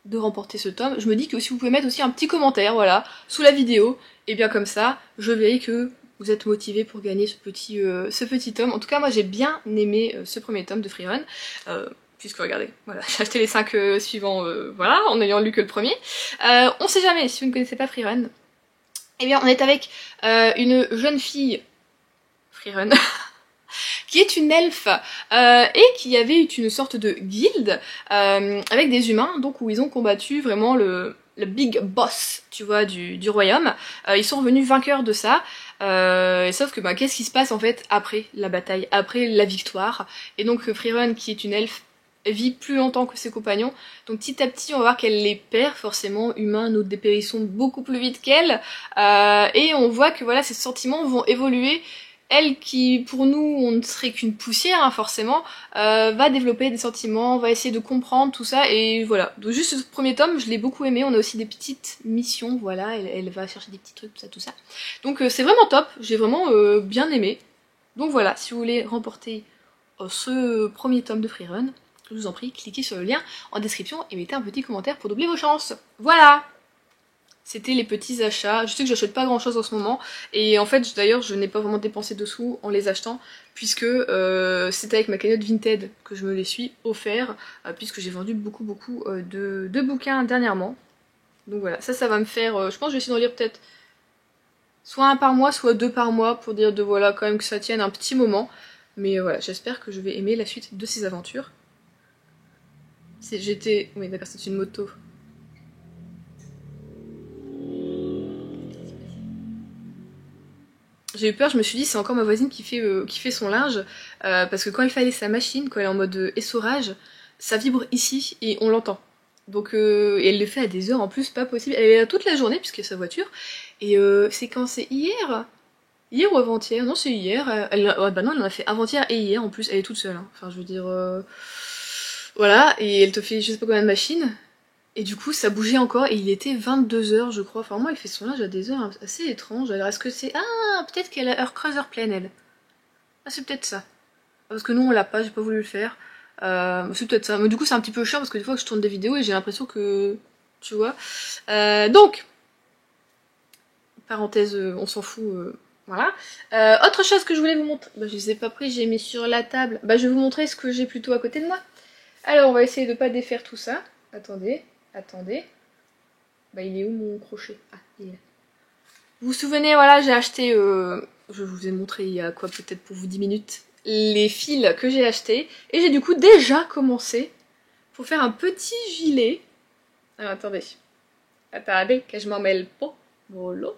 de remporter ce tome, je me dis que si vous pouvez mettre aussi un petit commentaire, voilà, sous la vidéo, et bien comme ça, je verrai que vous êtes motivé pour gagner ce petit tome. En tout cas, moi j'ai bien aimé ce premier tome de Freerun. Puisque regardez, voilà, j'ai acheté les 5 suivants, voilà, en n'ayant lu que le premier. On sait jamais, si vous ne connaissez pas Freerun, eh bien on est avec une jeune fille, Freerun, qui est une elfe, et qui avait eu une sorte de guilde, avec des humains, donc où ils ont combattu vraiment le big boss, tu vois, du royaume. Ils sont revenus vainqueurs de ça, sauf que bah, qu'est-ce qui se passe en fait après la bataille, après la victoire. Et donc Freerun, qui est une elfe, vit plus longtemps que ses compagnons, donc petit à petit on va voir qu'elle les perd, forcément, humains, nous dépérissons beaucoup plus vite qu'elle, et on voit que voilà, ses sentiments vont évoluer. Elle qui, pour nous, on ne serait qu'une poussière, hein, forcément, va développer des sentiments, va essayer de comprendre tout ça, et voilà. Donc juste ce premier tome, je l'ai beaucoup aimé, on a aussi des petites missions, voilà, elle va chercher des petits trucs, tout ça. Donc c'est vraiment top, j'ai vraiment bien aimé. Donc voilà, si vous voulez remporter ce premier tome de Freerun, je vous en prie, cliquez sur le lien en description et mettez un petit commentaire pour doubler vos chances. Voilà! C'était les petits achats. Je sais que j'achète pas grand chose en ce moment. Et en fait, d'ailleurs, je n'ai pas vraiment dépensé de sous en les achetant. Puisque c'était avec ma cagnotte Vinted que je me les suis offerts. Puisque j'ai vendu beaucoup de bouquins dernièrement. Donc voilà, ça va me faire... je pense que je vais essayer d'en lire peut-être soit un par mois, soit 2 par mois. Pour dire de voilà, quand même que ça tienne un petit moment. Mais voilà, j'espère que je vais aimer la suite de ces aventures. Oui d'accord, c'est une moto. J'ai eu peur, je me suis dit c'est encore ma voisine qui fait son linge, parce que quand elle fait aller sa machine, quand elle est en mode essorage, ça vibre ici et on l'entend. Donc et elle le fait à des heures en plus pas possible. Elle est là toute la journée puisqu'elle a sa voiture. Et c'est quand c'est hier? Hier ou avant-hier? Non, c'est hier. Ouais, bah non, elle en a fait avant-hier et hier en plus. Elle est toute seule. Hein. Enfin, je veux dire. Voilà, et elle te fait je sais pas combien de machines. Et du coup, ça bougeait encore et il était 22 h je crois. Enfin, moi, elle fait son linge à des heures assez étranges. Alors, est-ce que c'est. Ah, peut-être qu'elle a heure creuse, heure pleine, elle. Ah, c'est peut-être ça. Parce que nous, on l'a pas, j'ai pas voulu le faire. C'est peut-être ça. Mais du coup, c'est un petit peu chiant parce que des fois, je tourne des vidéos et j'ai l'impression que. Tu vois. Donc, parenthèse, on s'en fout. Voilà. Autre chose que je voulais vous montrer. Bah, je les ai pas pris, j'ai mis sur la table. Bah, je vais vous montrer ce que j'ai plutôt à côté de moi. Alors, on va essayer de pas défaire tout ça. Attendez, attendez. Bah, il est où mon crochet? Ah, il est là. Vous vous souvenez, voilà, j'ai acheté, je vous ai montré il y a quoi, peut-être pour vous 10 minutes, les fils que j'ai achetés. Et j'ai du coup déjà commencé pour faire un petit gilet. Alors, attendez. Attendez, que je m'en mêle pas. Voilà.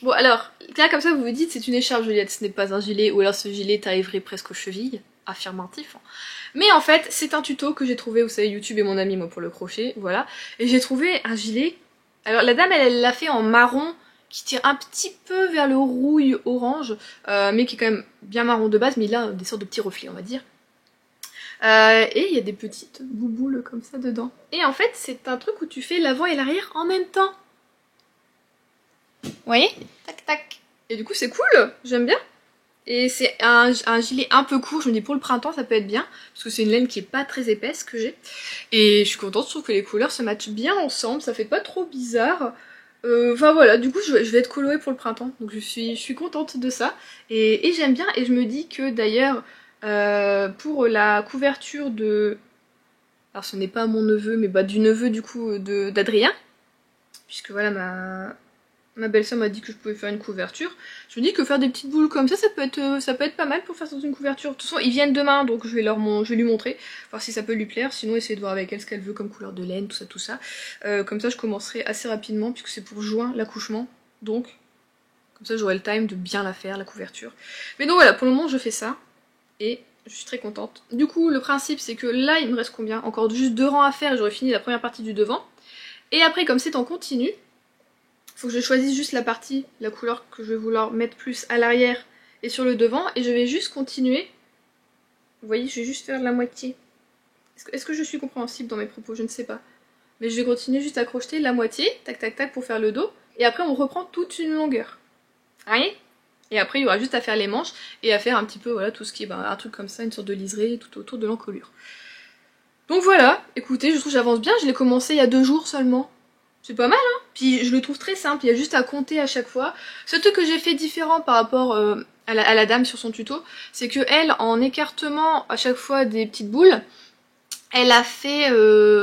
Bon, alors, là, comme ça, vous vous dites, c'est une écharpe, Juliette, ce n'est pas un gilet, ou alors ce gilet t'arriverait presque aux chevilles. Affirmatif. Mais en fait, c'est un tuto que j'ai trouvé, vous savez, YouTube est mon ami, moi, pour le crochet, voilà. Et j'ai trouvé un gilet. Alors, la dame, elle l'a fait en marron, qui tire un petit peu vers le rouille orange, mais qui est quand même bien marron de base, mais il a des sortes de petits reflets, on va dire. Et il y a des petites bouboules comme ça dedans. Et en fait, c'est un truc où tu fais l'avant et l'arrière en même temps. Vous voyez? Tac, tac. Et du coup, c'est cool, j'aime bien. Et c'est un gilet un peu court, je me dis pour le printemps ça peut être bien, parce que c'est une laine qui est pas très épaisse que j'ai. Et je suis contente, je trouve que les couleurs se matchent bien ensemble, ça fait pas trop bizarre. Enfin voilà, du coup je vais être colorée pour le printemps, donc je suis contente de ça. Et j'aime bien, et je me dis que d'ailleurs, pour la couverture de... Alors ce n'est pas mon neveu, mais bah du neveu du coup d'Adrien, puisque voilà ma belle-sœur m'a dit que je pouvais faire une couverture. Je me dis que faire des petites boules comme ça peut être pas mal pour faire une couverture. De toute façon, ils viennent demain, donc je vais lui montrer, voir si ça peut lui plaire. Sinon, essayer de voir avec elle ce qu'elle veut comme couleur de laine, tout ça, tout ça. Comme ça, je commencerai assez rapidement, puisque c'est pour juin l'accouchement. Donc, comme ça, j'aurai le time de bien la faire, la couverture. Mais donc voilà, pour le moment, je fais ça. Et je suis très contente. Du coup, le principe, c'est que là, il me reste combien? Encore juste 2 rangs à faire et j'aurai fini la première partie du devant. Et après, comme c'est en continu, faut que je choisisse juste la partie, la couleur que je vais vouloir mettre plus à l'arrière et sur le devant, et je vais juste continuer. Vous voyez, je vais juste faire la moitié. Est-ce que je suis compréhensible dans mes propos? Je ne sais pas. Mais je vais continuer juste à crocheter la moitié, tac tac tac, pour faire le dos, et après on reprend toute une longueur. Vous voyez? Et après il y aura juste à faire les manches, et à faire un petit peu, voilà, tout ce qui est un truc comme ça, une sorte de liseré tout autour de l'encolure. Donc voilà, écoutez, je trouve que j'avance bien, je l'ai commencé il y a 2 jours seulement. C'est pas mal, hein. Puis je le trouve très simple, il y a juste à compter à chaque fois. Ce truc que j'ai fait différent par rapport à la dame sur son tuto, c'est que elle, en écartement à chaque fois des petites boules, elle a fait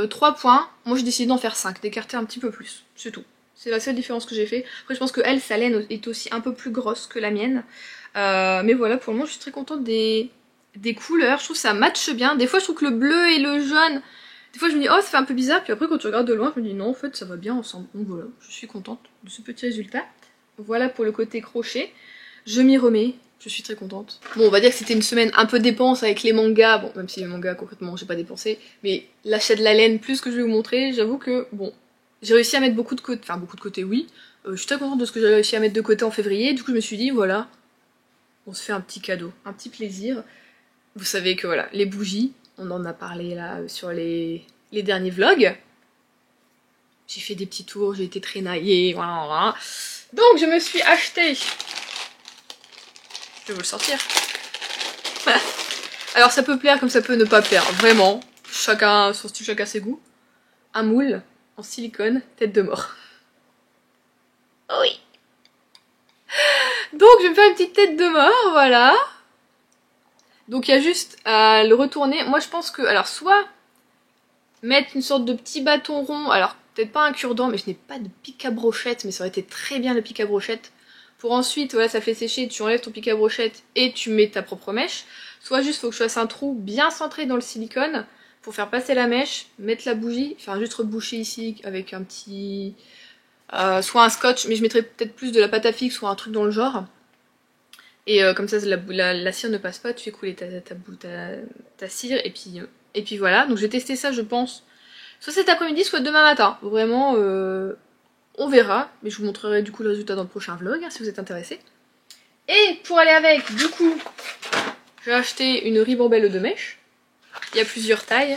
3 points. Moi j'ai décidé d'en faire 5, d'écarter un petit peu plus, c'est tout. C'est la seule différence que j'ai fait. Après je pense que elle, sa laine est aussi un peu plus grosse que la mienne. Mais voilà, pour le moment je suis très contente des couleurs, je trouve que ça matche bien. Des fois je trouve que le bleu et le jaune... Des fois je me dis oh ça fait un peu bizarre, puis après quand tu regardes de loin je me dis non en fait ça va bien ensemble. Donc voilà, je suis contente de ce petit résultat. Voilà pour le côté crochet. Je m'y remets, je suis très contente. Bon on va dire que c'était une semaine un peu dépense avec les mangas, bon même si les mangas concrètement j'ai pas dépensé, mais l'achat de la laine plus que je vais vous montrer, j'avoue que bon, j'ai réussi à mettre beaucoup de côté, enfin beaucoup de côté oui. Je suis très contente de ce que j'ai réussi à mettre de côté en février, du coup je me suis dit voilà, on se fait un petit cadeau, un petit plaisir. Vous savez que voilà, les bougies, on en a parlé là sur les derniers vlogs. J'ai fait des petits tours, j'ai été très naïe, voilà, voilà. Donc je me suis acheté... Je vais vous le sortir. Alors ça peut plaire comme ça peut ne pas plaire, vraiment. Chacun son style, chacun ses goûts. Un moule en silicone, tête de mort. Oui. Donc je vais me faire une petite tête de mort, voilà. Donc il y a juste à le retourner. Moi je pense que, alors soit mettre une sorte de petit bâton rond, alors peut-être pas un cure-dent, mais je n'ai pas de pic à brochette, mais ça aurait été très bien le pic à brochette. Pour ensuite, voilà, ça fait sécher, tu enlèves ton pic à brochette et tu mets ta propre mèche. Soit juste faut que je fasse un trou bien centré dans le silicone pour faire passer la mèche, mettre la bougie, faire juste reboucher ici avec un petit... soit un scotch, mais je mettrais peut-être plus de la pâte à fixe ou un truc dans le genre. Et comme ça la cire ne passe pas, tu fais couler ta cire et puis voilà. Donc je vais tester ça je pense soit cet après-midi, soit demain matin. Vraiment, on verra. Mais je vous montrerai du coup le résultat dans le prochain vlog, hein, si vous êtes intéressés. Et pour aller avec, du coup, j'ai acheté une ribambelle de mèches. Il y a plusieurs tailles.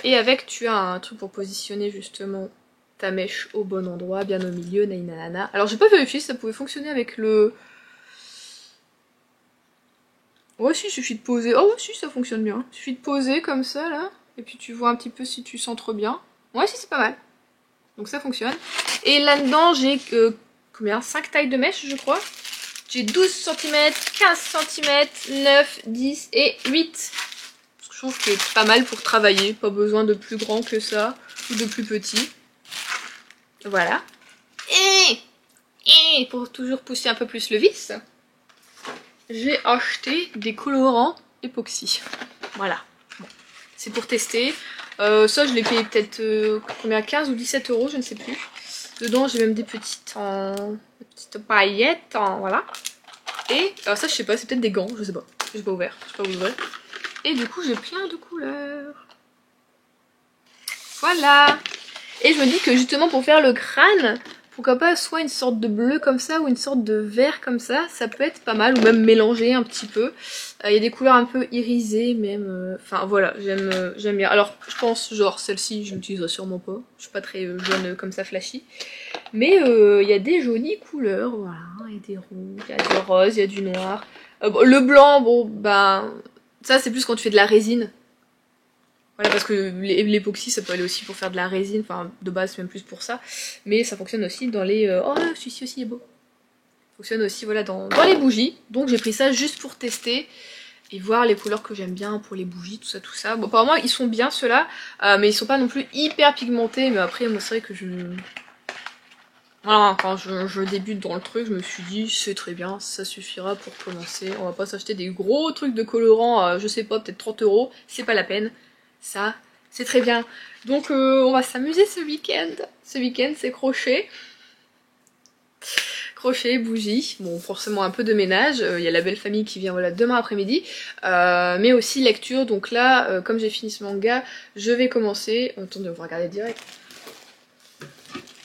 Et avec, tu as un truc pour positionner justement ta mèche au bon endroit, bien au milieu, naïnanana. Alors j'ai pas vérifié si ça pouvait fonctionner avec le... Ouais, si, il suffit de poser. Oh, ouais, si, ça fonctionne bien. Il suffit de poser comme ça, là. Et puis tu vois un petit peu si tu centres bien. Ouais, si, c'est pas mal. Donc ça fonctionne. Et là-dedans, j'ai combien 5 tailles de mèches, je crois. J'ai 12 cm, 15 cm, 9, 10 et 8. Je trouve que c'est pas mal pour travailler. Pas besoin de plus grand que ça. Ou de plus petit. Voilà. Et pour toujours pousser un peu plus le vis, j'ai acheté des colorants époxy. Voilà. Bon. C'est pour tester. Ça, je l'ai payé peut-être combien 15 ou 17 euros, je ne sais plus. Dedans, j'ai même des petites paillettes. Voilà. Et alors ça, je sais pas, c'est peut-être des gants, je sais pas. J'ai pas ouvert. Je sais pas où ouvrir. Et du coup, j'ai plein de couleurs. Voilà. Et je me dis que justement, pour faire le crâne, pourquoi pas soit une sorte de bleu comme ça ou une sorte de vert comme ça peut être pas mal, ou même mélanger un petit peu. Il y a des couleurs un peu irisées même, enfin voilà, j'aime bien. Alors je pense genre celle-ci je l'utiliserai sûrement pas, je suis pas très jaune comme ça flashy. Mais il y a des jolies couleurs, voilà, il y a des rouges, il y a du rose, il y a du noir. Bon, le blanc, bon ben, ça c'est plus quand tu fais de la résine. Voilà, parce que l'époxy ça peut aller aussi pour faire de la résine, enfin de base c'est même plus pour ça, mais ça fonctionne aussi dans les... Oh celui-ci aussi est beau. Ça fonctionne aussi voilà dans les bougies, donc j'ai pris ça juste pour tester et voir les couleurs que j'aime bien pour les bougies, tout ça. Bon apparemment ils sont bien ceux-là, mais ils sont pas non plus hyper pigmentés, mais après moi c'est vrai que je... Voilà, quand je débute dans le truc, je me suis dit c'est très bien, ça suffira pour commencer, on va pas s'acheter des gros trucs de colorants, je sais pas, peut-être 30 euros, c'est pas la peine. Ça, c'est très bien. Donc on va s'amuser ce week-end. Ce week-end, c'est crochet. Crochet, bougie. Bon, forcément un peu de ménage. Il y a la belle famille qui vient voilà, demain après-midi. Mais aussi lecture. Donc là, comme j'ai fini ce manga, je vais commencer... Attendez, on va regarder direct.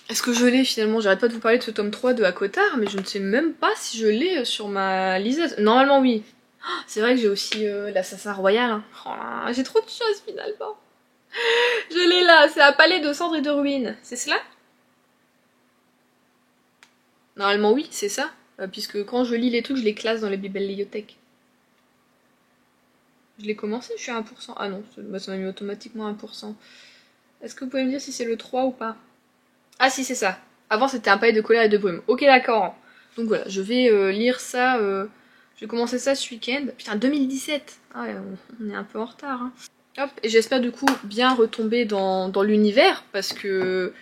Est-ce que je l'ai finalement? J'arrête pas de vous parler de ce tome 3 de Akotar, mais je ne sais même pas si je l'ai sur ma liseuse. Normalement oui. C'est vrai que j'ai aussi l'assassin royal. Hein. Oh là, j'ai trop de choses finalement. Je l'ai là, c'est un palais de cendres et de ruines. C'est cela? Normalement oui, c'est ça. Puisque quand je lis les trucs, je les classe dans les bibliothèques. Je l'ai commencé, je suis à 1%. Ah non, ça m'a mis automatiquement 1%. Est-ce que vous pouvez me dire si c'est le 3 ou pas? Ah si, c'est ça. Avant c'était un palais de colère et de brume. Ok, d'accord. Donc voilà, je vais lire ça... Je vais commencer ça ce week-end. Putain, 2017. Ah ouais, on est un peu en retard. Hein. Hop, et j'espère du coup bien retomber dans l'univers, parce que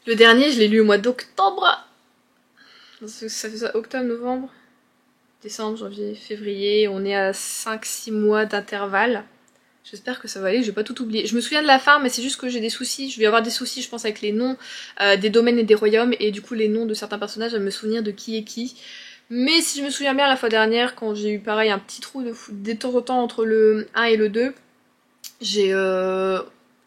le dernier, je l'ai lu au mois d'octobre. Ça fait ça, octobre, novembre, décembre, janvier, février. On est à 5-6 mois d'intervalle. J'espère que ça va aller, je vais pas tout oublier. Je me souviens de la fin, mais c'est juste que j'ai des soucis. Je vais avoir des soucis, je pense, avec les noms des domaines et des royaumes, et du coup les noms de certains personnages, je vais me souvenir de qui est qui. Mais si je me souviens bien, la fois dernière, quand j'ai eu pareil un petit trou de temps en temps entre le 1 et le 2, j'ai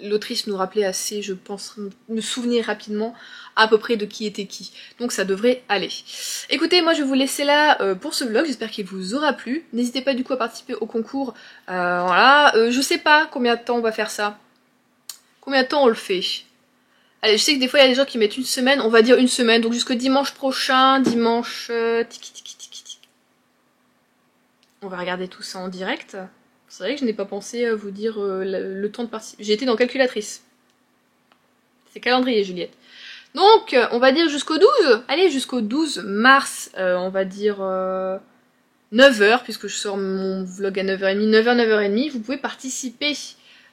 l'autrice nous rappelait assez, je pense, me souvenir rapidement à peu près de qui était qui. Donc ça devrait aller. Écoutez, moi je vais vous laisser là pour ce vlog, j'espère qu'il vous aura plu. N'hésitez pas du coup à participer au concours. Voilà, je sais pas combien de temps on va faire ça. Combien de temps on le fait? Allez, je sais que des fois il y a des gens qui mettent une semaine, on va dire une semaine, donc jusqu'au dimanche prochain, dimanche... tiki tiki tiki tiki. On va regarder tout ça en direct. C'est vrai que je n'ai pas pensé à vous dire le temps de participer. J'ai été dans calculatrice. C'est calendrier, Juliette. Donc, on va dire jusqu'au 12. Allez, jusqu'au 12 mars, on va dire 9h, puisque je sors mon vlog à 9h30. 9h, 9h30, vous pouvez participer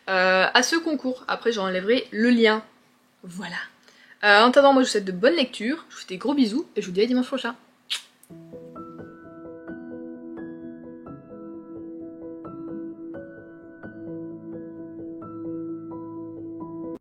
à ce concours. Après, j'enlèverai le lien. Voilà. En attendant, moi, je vous souhaite de bonnes lectures. Je vous fais des gros bisous et je vous dis à dimanche prochain.